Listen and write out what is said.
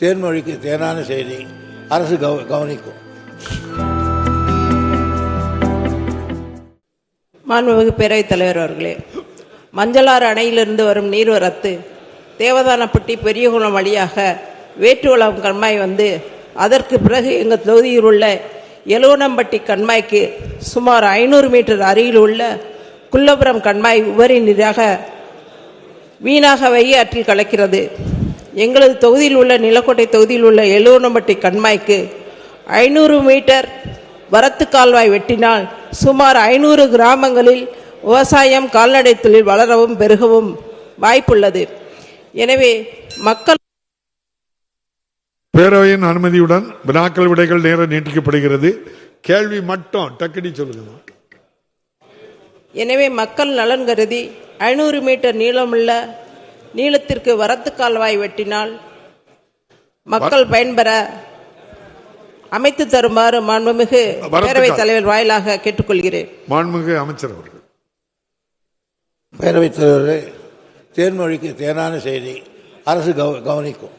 தேன்மொழிக்கு தேனான செய்தி அரசு கவனிக்கும். மாண்புமிகு பேரவைத் தலைவர் அவர்களே, மஞ்சளாறு அணையிலிருந்து வரும் நீர்வரத்து தேவதானப்பட்டி பெரியகுளம் வழியாக வேட்டுவளம் கண்மாய் வந்து அதற்கு பிறகு எங்கள் தொகுதியில் உள்ள எலுவனம்பட்டி கண்மாய்க்கு சுமார் 500 மீட்டர் அருகில் உள்ள குள்ளபுரம் கண்மாய் உபரி நீராக வீணாக வைகை ஆற்றில் கலக்கிறது. எங்களது தொகுதியில் உள்ள நிலக்கோட்டை தொகுதியில் உள்ள எலுவனம்பட்டி கண்மாய்க்கு 500 மீட்டர் வரத்து கால்வாய் வெட்டினால் சுமார் 500 கிராமங்களில் விவசாயம் கால்நடை தொழில் வளரவும் பெருகவும் வாய்ப்புள்ளது. எனவே மக்கள் பேரவையின் அனுமதியுடன் வினாக்கள் விடைகள் நேரம் நீட்டிக்கப்படுகிறது. கேள்வி மட்டும் டக்குனி சொல்லுங்க. எனவே மக்கள் நலன் கருதி 500 மீட்டர் நீளமுள்ள நீளத்திற்கு வரத்து கால்வாய் வெட்டினால் மக்கள் பயன்பெற அமைத்து தருமாறு மாண்புமிகு பேரவைத் தலைவர் வாயிலாக கேட்டுக்கொள்கிறேன். மாண்புமிகு அமைச்சர் அவர்கள். பேரவைத் தலைவரே, தேன்மொழிக்கு தேனான செய்தி அரசு கவனிக்கும்.